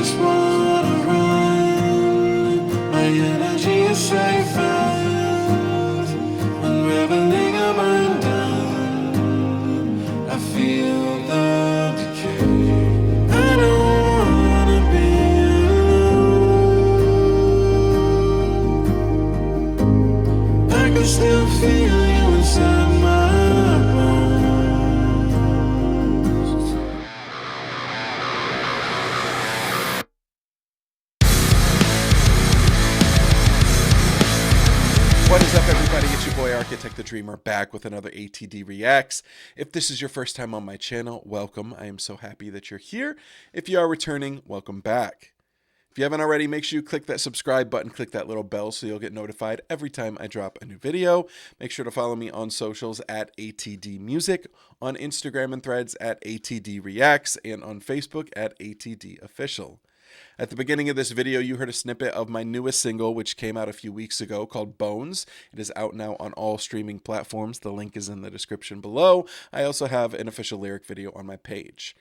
just wanna run. My energy is safe and when reveling I'm undone, I feel the decay. I don't wanna be alone. I can still feel you inside my bones. What is up, everybody? It's your boy Architect the Dreamer back with another ATD Reacts. If this is your first time on my channel, welcome. I am so happy that you're here. If you are returning, welcome back. If you haven't already, make sure you click that subscribe button, click that little bell so you'll get notified every time I drop a new video. Make sure to follow me on socials at ATDmusic, on Instagram and Threads at ATDreacts, and on Facebook at ATDofficial. At the beginning of this video, you heard a snippet of my newest single, which came out a few weeks ago, called Bones. It is out now on all streaming platforms. The link is in the description below. I also have an official lyric video on my page.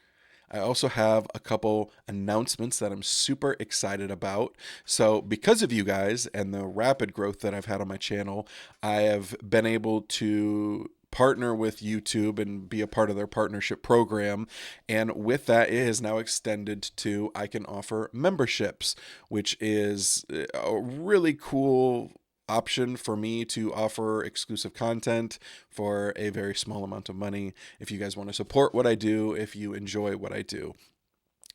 I also have a couple announcements that I'm super excited about. So because of you guys and the rapid growth that I've had on my channel, I have been able to partner with YouTube and be a part of their partnership program. And with that, it has now extended to I can offer memberships, which is a really cool option for me to offer exclusive content for a very small amount of money. If you guys want to support what I do, if you enjoy what I do.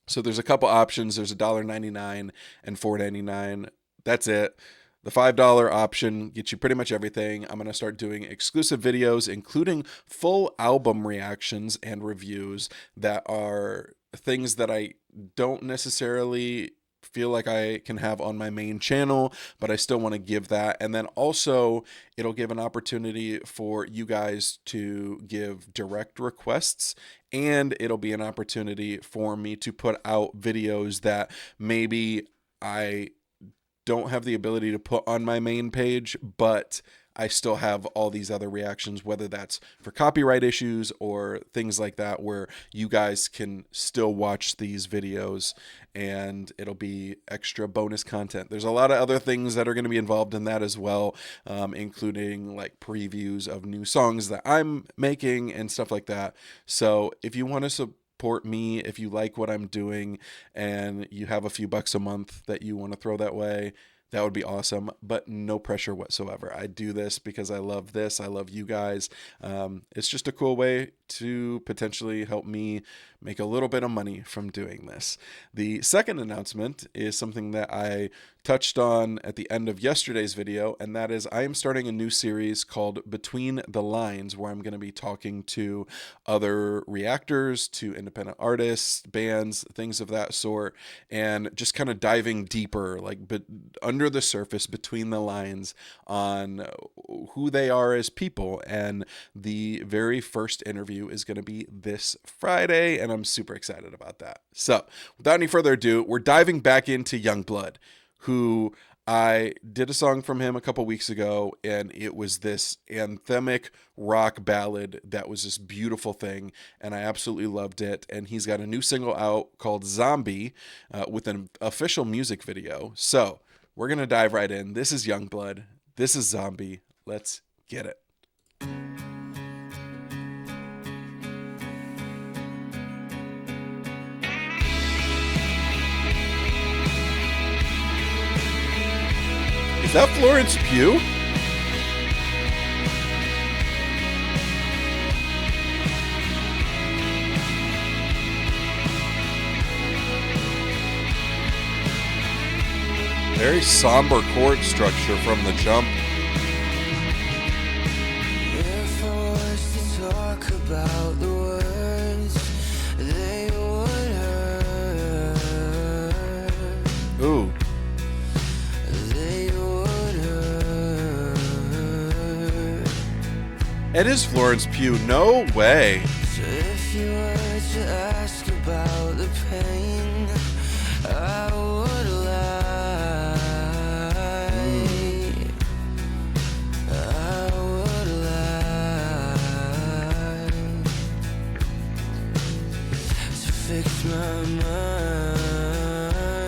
So there's a couple options. There's $1.99 and $4.99. That's it. The $5 option gets you pretty much everything. I'm going to start doing exclusive videos, including full album reactions and reviews that are things that I don't necessarily feel like I can have on my main channel, but I still want to give that. And then also it'll give an opportunity for you guys to give direct requests, and it'll be an opportunity for me to put out videos that maybe I don't have the ability to put on my main page, but I still have all these other reactions, whether that's for copyright issues or things like that, where you guys can still watch these videos and it'll be extra bonus content. There's a lot of other things that are going to be involved in that as well, including like previews of new songs that I'm making and stuff like that. So if you want to support me, if you like what I'm doing and you have a few bucks a month that you want to throw that way, that would be awesome, but no pressure whatsoever. I do this because I love this. I love you guys. It's just a cool way to potentially help me make a little bit of money from doing this. The second announcement is something that I touched on at the end of yesterday's video, and that is I am starting a new series called Between the Lines, where I'm going to be talking to other reactors, to independent artists, bands, things of that sort, and just kind of diving deeper, like under the surface, between the lines, on who they are as people. And the very first interview is going to be this Friday, and I'm super excited about that. So without any further ado, we're diving back into Yungblud, who I did a song from him a couple weeks ago, and it was this anthemic rock ballad that was this beautiful thing, and I absolutely loved it. And he's got a new single out called Zombie with an official music video. So we're going to dive right in. This is Yungblud. This is Zombie. Let's get it. Is that Florence Pugh? Very somber chord structure from the jump. If I was to talk about the words, they would hurt. Ooh. They would hurt. It is Florence Pugh. No way. So if you were to ask about the pain, I would lie. I would lie to fix my mind.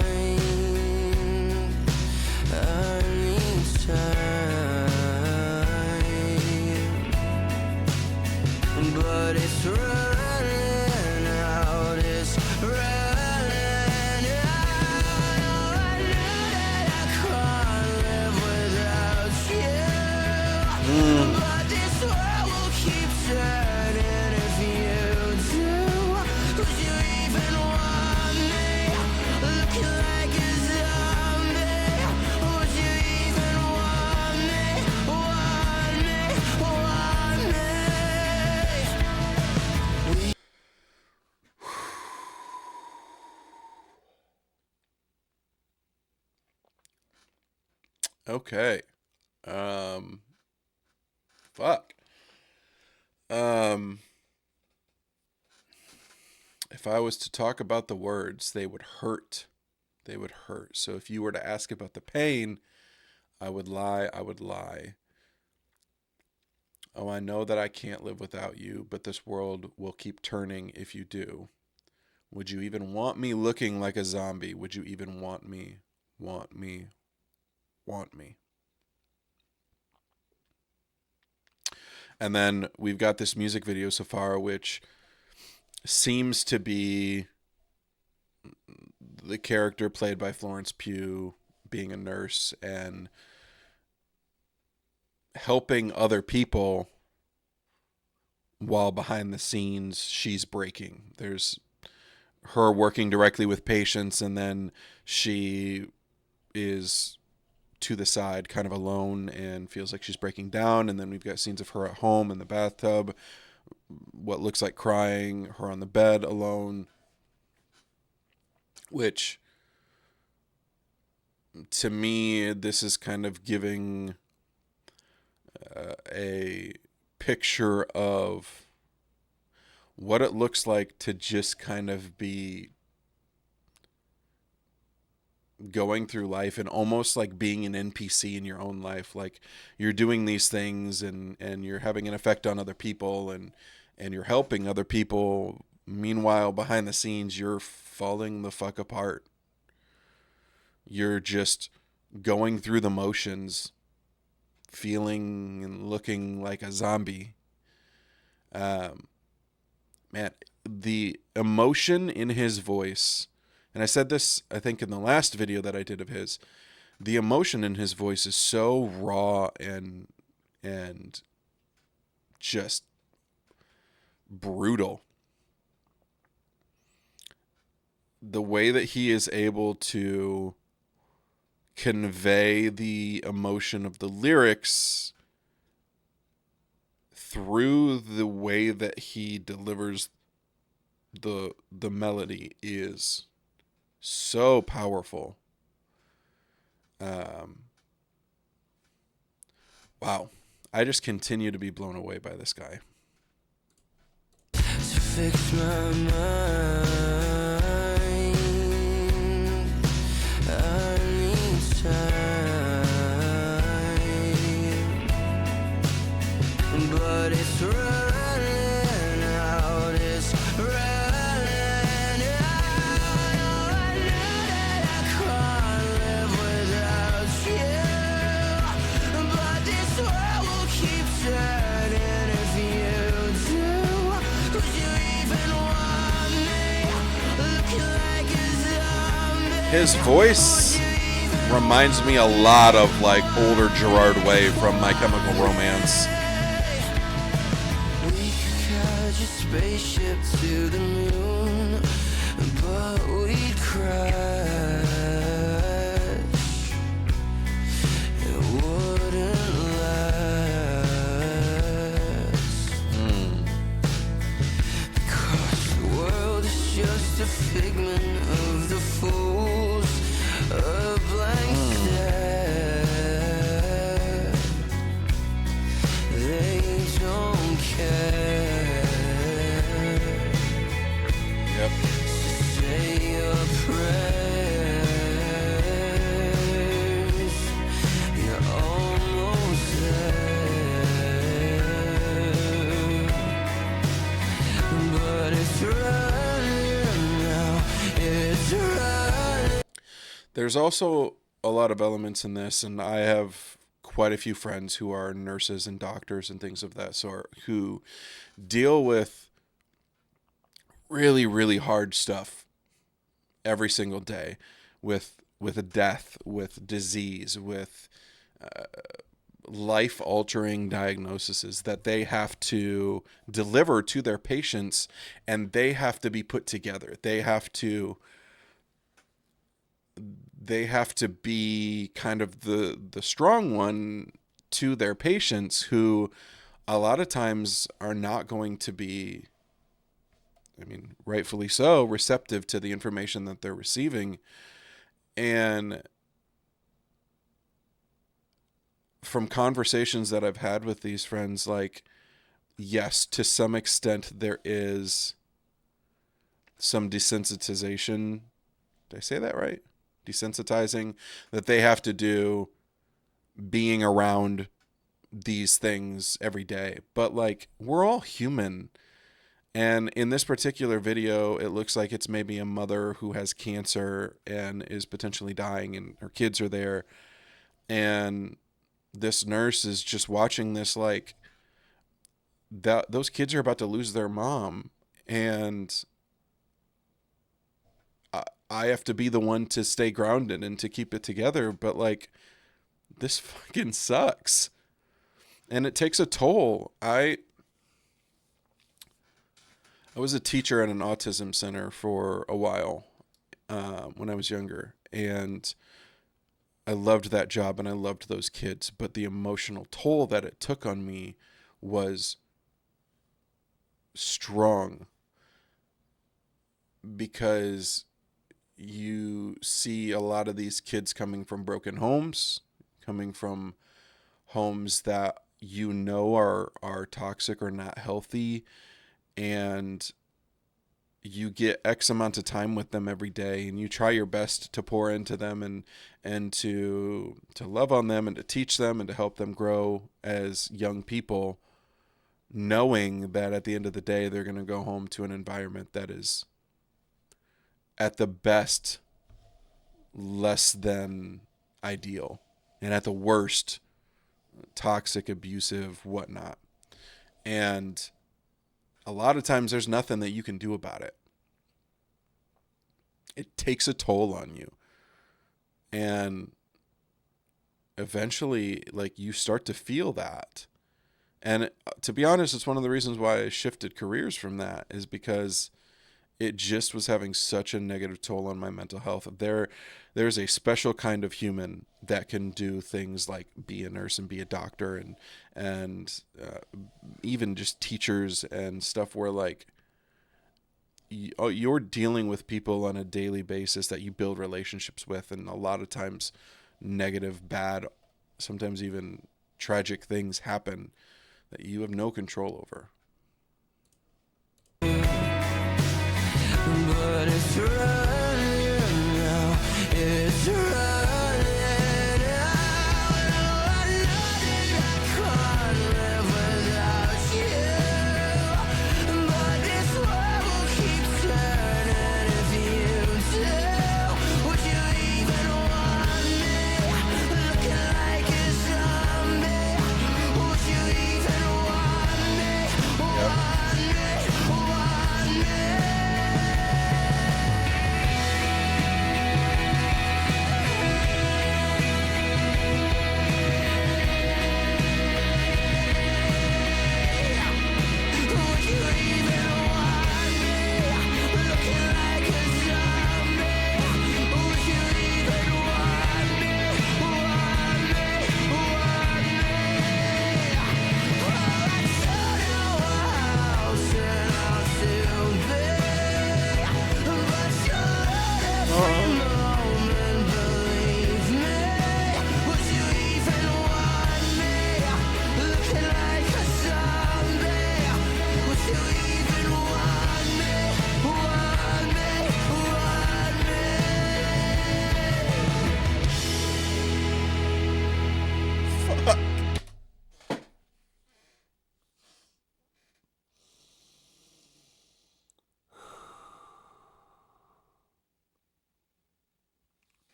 Okay. Fuck. Um, if I was to talk about the words, they would hurt. They would hurt. So if you were to ask about the pain, I would lie. I would lie. Oh, I know that I can't live without you, but this world will keep turning if you do. Would you even want me looking like a zombie? Would you even want me? Want me? Want me? And then we've got this music video so far, which seems to be the character played by Florence Pugh being a nurse and helping other people while behind the scenes she's breaking. There's her working directly with patients, and then she is to the side kind of alone and feels like she's breaking down. And then we've got scenes of her at home in the bathtub, what looks like crying, her on the bed alone, which to me, this is kind of giving a picture of what it looks like to just kind of be going through life and almost like being an NPC in your own life. Like you're doing these things and you're having an effect on other people and you're helping other people. Meanwhile, behind the scenes, you're falling the fuck apart. You're just going through the motions, feeling and looking like a zombie. Man, the emotion in his voice, and I said this, I think, in the last video that I did of his, the emotion in his voice is so raw and just brutal. The way that he is able to convey the emotion of the lyrics through the way that he delivers the melody is so powerful. Wow. I just continue to be blown away by this guy. To fix my mind, I need time, but it's running out, it's running out. I know that I can't live without you, but this world will keep turning if you do. Would you even want me looking like a zombie? His voice reminds me a lot of like older Gerard Way from My Chemical Romance. We could catch a spaceship to the moon, but we'd crash. It wouldn't last. Cause the world is just a figment of the fools, a blank stare. They don't care. Yep. Say your prayers. You're almost there, but it's running now. It's running. There's also a lot of elements in this, and I have quite a few friends who are nurses and doctors and things of that sort who deal with really, really hard stuff every single day with a death, with disease, with life-altering diagnoses that they have to deliver to their patients, and they have to be put together. They have to be kind of the strong one to their patients, who a lot of times are not going to be, I mean, rightfully so, receptive to the information that they're receiving. And from conversations that I've had with these friends, like, yes, to some extent there is some desensitization. Did I say that right? Desensitizing that they have to do being around these things every day. But like, we're all human. And in this particular video, it looks like it's maybe a mother who has cancer and is potentially dying, and her kids are there. And this nurse is just watching this, like, that those kids are about to lose their mom. And I have to be the one to stay grounded and to keep it together. But like, this fucking sucks. And it takes a toll. I was a teacher at an autism center for a while when I was younger, and I loved that job and I loved those kids. But the emotional toll that it took on me was strong, because you see a lot of these kids coming from broken homes, coming from homes that are toxic or not healthy, and you get X amount of time with them every day, and you try your best to pour into them, and to love on them and to teach them and to help them grow as young people, knowing that at the end of the day they're going to go home to an environment that is at the best less than ideal, and at the worst toxic, abusive, whatnot. And a lot of times there's nothing that you can do about it. It takes a toll on you. And eventually, like, you start to feel that. And to be honest, it's one of the reasons why I shifted careers from that, is because it just was having such a negative toll on my mental health. There's a special kind of human that can do things like be a nurse and be a doctor, and even just teachers and stuff, where like you're dealing with people on a daily basis that you build relationships with, and a lot of times negative, bad, sometimes even tragic things happen that you have no control over. But it's running now, it's running out. I know that I can't live without you, but this world will keep turning if you do. Would you even want me looking like a zombie? Would you even want me, want me, want me?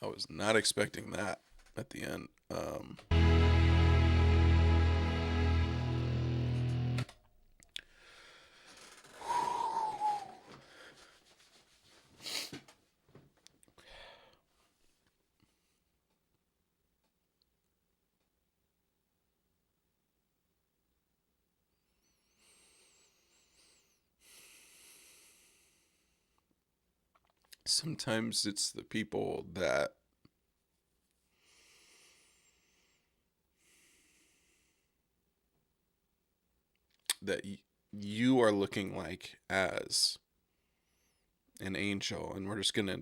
I was not expecting that at the end. Sometimes it's the people that you are looking like as an angel, and we're just gonna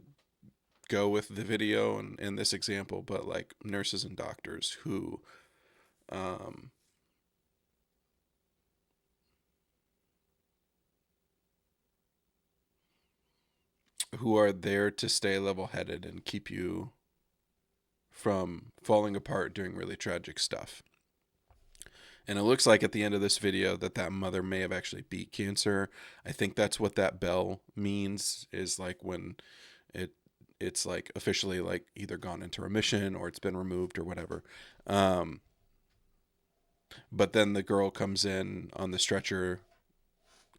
go with the video and this example, but like nurses and doctors um, who are there to stay level-headed and keep you from falling apart doing really tragic stuff. And it looks like at the end of this video that mother may have actually beat cancer. I think that's what that bell means, is like when it's like officially like either gone into remission or it's been removed or whatever. But then the girl comes in on the stretcher,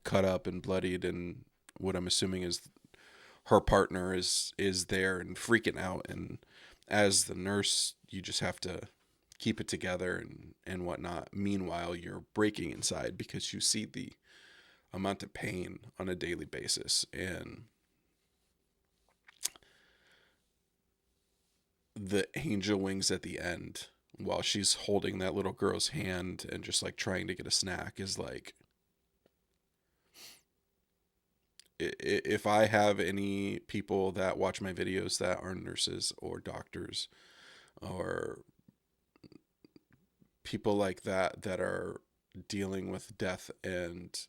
cut up and bloodied, and what I'm assuming is her partner is there and freaking out. And as the nurse, you just have to keep it together and whatnot. Meanwhile, you're breaking inside because you see the amount of pain on a daily basis. And the angel wings at the end while she's holding that little girl's hand and just like trying to get a snack is like, if I have any people that watch my videos that are nurses or doctors or people like that are dealing with death and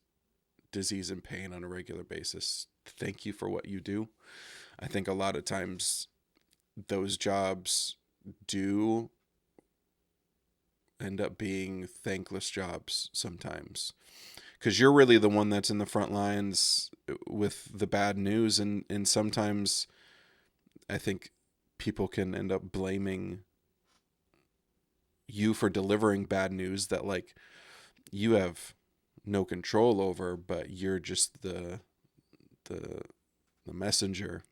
disease and pain on a regular basis, thank you for what you do. I think a lot of times those jobs do end up being thankless jobs sometimes, because you're really the one that's in the front lines with the bad news. And sometimes I think people can end up blaming you for delivering bad news that like you have no control over, but you're just the messenger.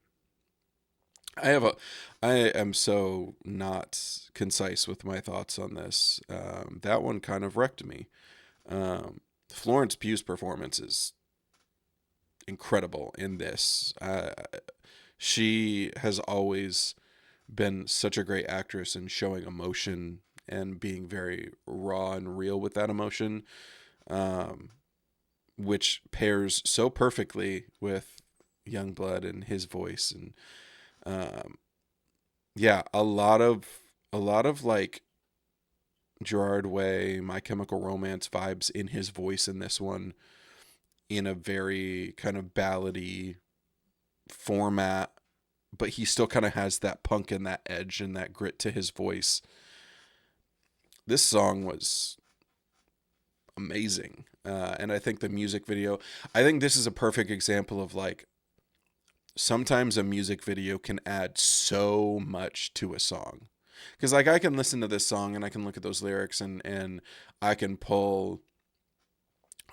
I am so not concise with my thoughts on this. That one kind of wrecked me. Florence Pugh's performance is incredible in this. She has always been such a great actress in showing emotion and being very raw and real with that emotion, which pairs so perfectly with Yungblud and his voice. And yeah, a lot of like Gerard Way, My Chemical Romance vibes in his voice in this one, in a very kind of ballady format, but he still kind of has that punk and that edge and that grit to his voice. This song was amazing. And I think the music video, I think this is a perfect example of like, sometimes a music video can add so much to a song. Because like I can listen to this song and I can look at those lyrics and I can pull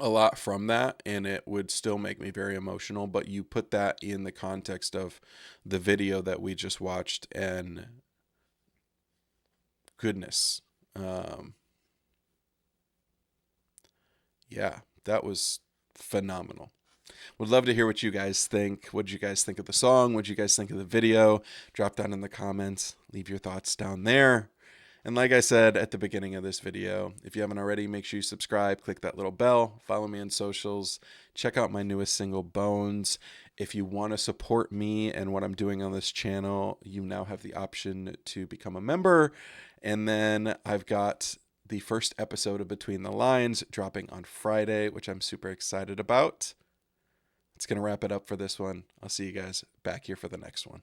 a lot from that and it would still make me very emotional. But you put that in the context of the video that we just watched, and goodness, yeah, that was phenomenal. Would love to hear what you guys think. What did you guys think of the song? What did you guys think of the video? Drop down in the comments. Leave your thoughts down there. And like I said at the beginning of this video, if you haven't already, make sure you subscribe, click that little bell, follow me on socials, check out my newest single, Bones. If you want to support me and what I'm doing on this channel, you now have the option to become a member. And then I've got the first episode of Between the Lines dropping on Friday, which I'm super excited about. It's going to wrap it up for this one. I'll see you guys back here for the next one.